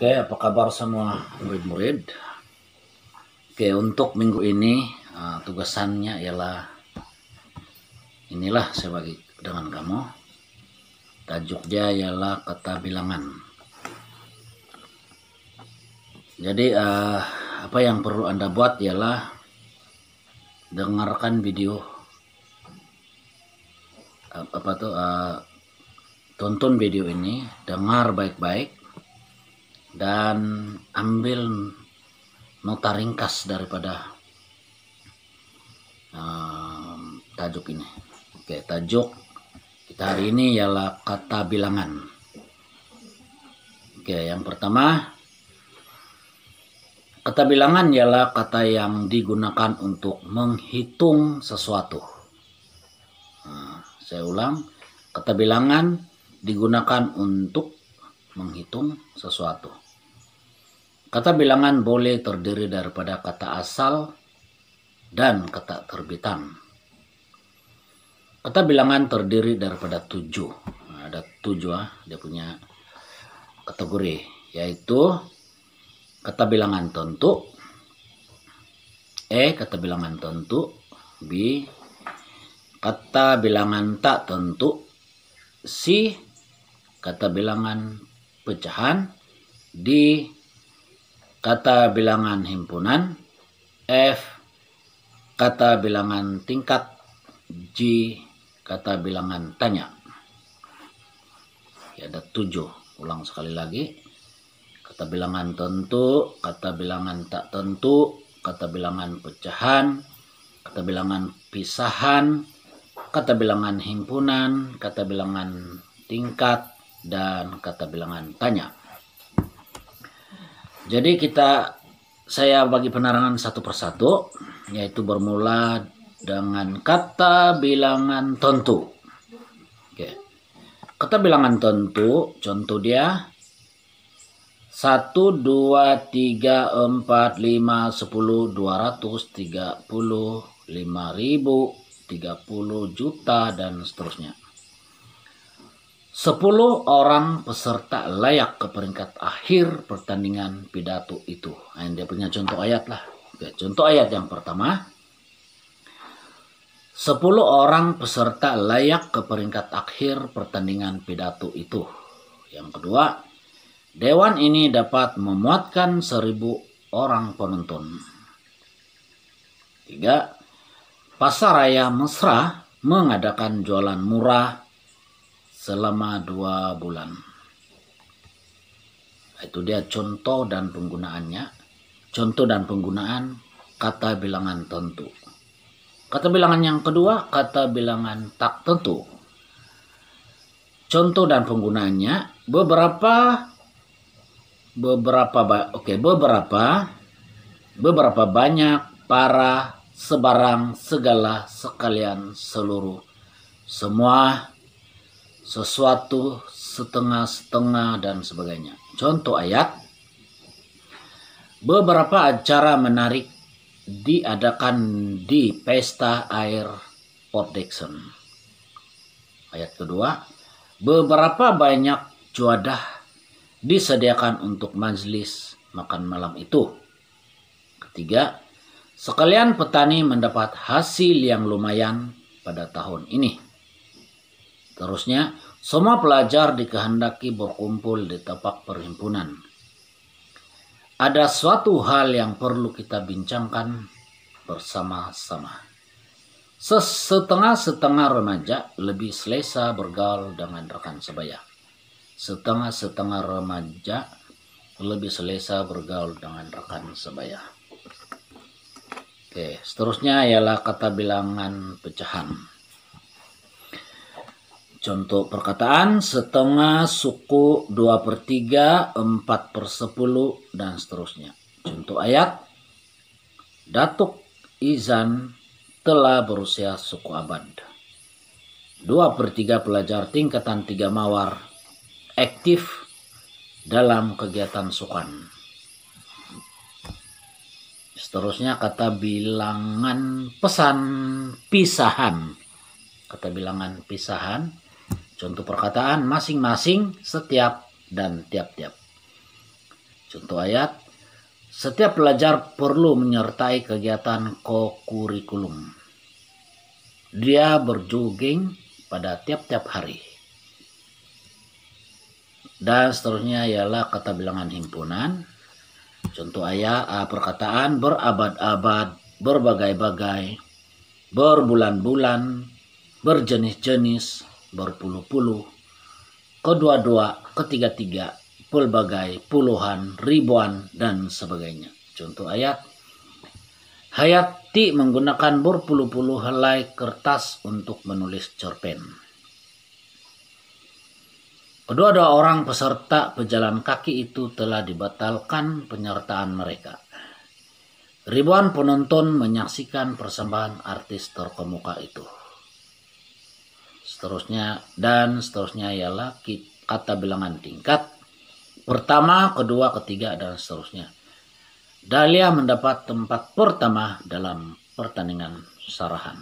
Oke, apa kabar semua murid-murid? Oke, untuk minggu ini tugasannya ialah inilah saya bagi dengan kamu. Tajuknya ialah kata bilangan. Jadi apa yang perlu Anda buat ialah dengarkan video tonton video ini, dengar baik-baik dan ambil nota ringkas daripada tajuk ini. Oke, tajuk kita hari ini ialah kata bilangan. Oke, yang pertama, kata bilangan ialah kata yang digunakan untuk menghitung sesuatu. Saya ulang, kata bilangan digunakan untuk menghitung sesuatu. Kata bilangan boleh terdiri daripada kata asal dan kata terbitan. Kata bilangan terdiri daripada 7. Ada 7 dia punya kategori, yaitu kata bilangan tentu, kata bilangan tentu, B, kata bilangan tak tentu, C, kata bilangan pecahan, D, kata bilangan himpunan, F, kata bilangan tingkat, G, kata bilangan tanya. Ya, ada 7. Ulang sekali lagi. Kata bilangan tentu, kata bilangan tak tentu, kata bilangan pecahan, kata bilangan pisahan, kata bilangan himpunan, kata bilangan tingkat, dan kata bilangan tanya. Jadi saya bagi penerangan satu persatu, yaitu bermula dengan kata bilangan tentu. Oke. Kata bilangan tentu, contoh dia 1, 2, 3, 4, 5, 10, 200, 30, 5.000, 30 juta, dan seterusnya. 10 orang peserta layak ke peringkat akhir pertandingan pidato itu. Nah, dia punya contoh ayat lah. Oke, contoh ayat yang pertama. 10 orang peserta layak ke peringkat akhir pertandingan pidato itu. Yang kedua, dewan ini dapat memuatkan 1.000 orang penonton. 3. Pasar Raya Mesra mengadakan jualan murah selama 2 bulan. Itu dia contoh dan penggunaannya. Contoh dan penggunaan kata bilangan tentu. Kata bilangan yang kedua, kata bilangan tak tentu. Contoh dan penggunaannya, beberapa banyak, para, sebarang, segala, sekalian, seluruh, semua, sesuatu, setengah-setengah, dan sebagainya. Contoh ayat, beberapa acara menarik diadakan di pesta air Port Dickson. Ayat kedua, beberapa banyak juadah disediakan untuk majelis makan malam itu. Ketiga, sekalian petani mendapat hasil yang lumayan pada tahun ini. Terusnya, semua pelajar dikehendaki berkumpul di tapak perhimpunan. Ada suatu hal yang perlu kita bincangkan bersama-sama. Setengah-setengah remaja lebih selesa bergaul dengan rekan sebaya. Setengah-setengah remaja lebih selesa bergaul dengan rekan sebaya. Oke, seterusnya ialah kata bilangan pecahan. Contoh perkataan, setengah suku 2/3, 4/10, dan seterusnya. Contoh ayat, Datuk Izan telah berusia suku abad. 2/3 pelajar tingkatan 3 Mawar aktif dalam kegiatan sukan. Seterusnya kata bilangan pisahan. Kata bilangan pisahan. Contoh perkataan, masing-masing, setiap, dan tiap-tiap. Contoh ayat, setiap pelajar perlu menyertai kegiatan kokurikulum. Dia berjogging pada tiap-tiap hari. Dan seterusnya ialah kata bilangan himpunan. Contoh ayat perkataan berabad-abad, berbagai-bagai, berbulan-bulan, berjenis-jenis, berpuluh-puluh, kedua-dua, ketiga-tiga, pelbagai, puluhan, ribuan, dan sebagainya. Contoh ayat, Hayati menggunakan berpuluh-puluh helai kertas untuk menulis cerpen. Kedua-dua orang peserta pejalan kaki itu telah dibatalkan penyertaan mereka. Ribuan penonton menyaksikan persembahan artis terkemuka itu. Seterusnya dan seterusnya ialah kata bilangan tingkat. Pertama, kedua, ketiga, dan seterusnya. Dahlia mendapat tempat pertama dalam pertandingan sarahan.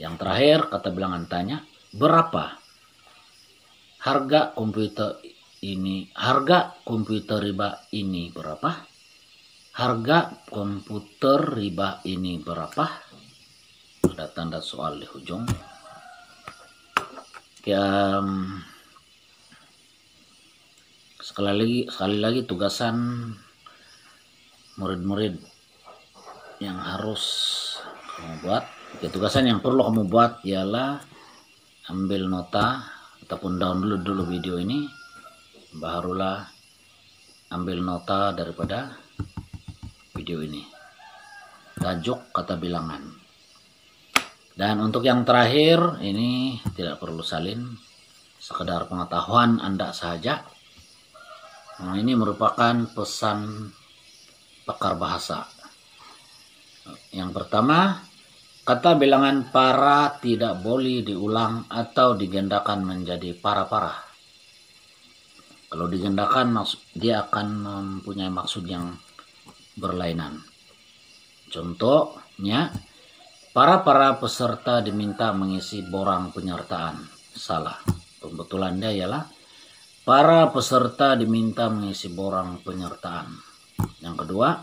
Yang terakhir, kata bilangan tanya, berapa harga komputer riba ini berapa? Harga komputer riba ini berapa? Ada tanda soal di ujung. Sekali lagi tugasan murid-murid yang harus kamu buat. Tugasan yang perlu kamu buat ialah ambil nota ataupun download dulu video ini, barulah ambil nota daripada video ini. Tajuk kata bilangan. Dan untuk yang terakhir ini tidak perlu salin, sekedar pengetahuan Anda saja. Nah, ini merupakan pesan pakar bahasa. Yang pertama, kata bilangan para tidak boleh diulang atau digandakan menjadi para-para. Kalau digandakan dia akan mempunyai maksud yang berlainan. Contohnya, para peserta diminta mengisi borang penyertaan. Salah. Pembetulannya ialah para peserta diminta mengisi borang penyertaan. Yang kedua,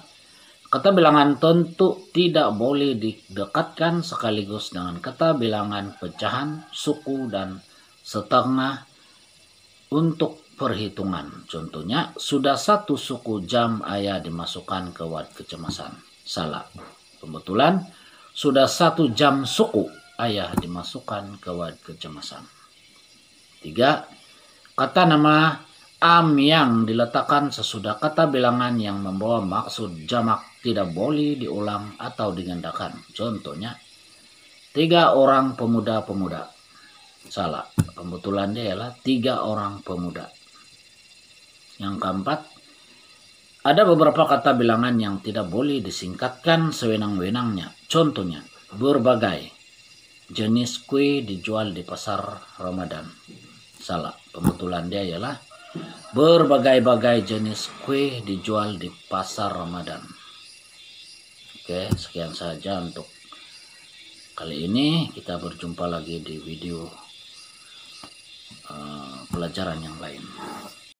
kata bilangan tentu tidak boleh didekatkan sekaligus dengan kata bilangan pecahan, suku, dan setengah untuk perhitungan. Contohnya, sudah 1 suku jam ayah dimasukkan ke wad kecemasan. Salah. Pembetulan, sudah 1 jam suku ayah dimasukkan ke wad kecemasan. 3. Kata nama am yang diletakkan sesudah kata bilangan yang membawa maksud jamak tidak boleh diulang atau digandakan. Contohnya, 3 orang pemuda-pemuda. Salah. Pembetulannya ialah 3 orang pemuda. Yang keempat, ada beberapa kata bilangan yang tidak boleh disingkatkan sewenang-wenangnya. Contohnya, berbagai jenis kue dijual di pasar Ramadan. Salah. Pembetulannya ialah berbagai-bagai jenis kue dijual di pasar Ramadan. Oke, sekian saja untuk kali ini. Kita berjumpa lagi di video pelajaran yang lain.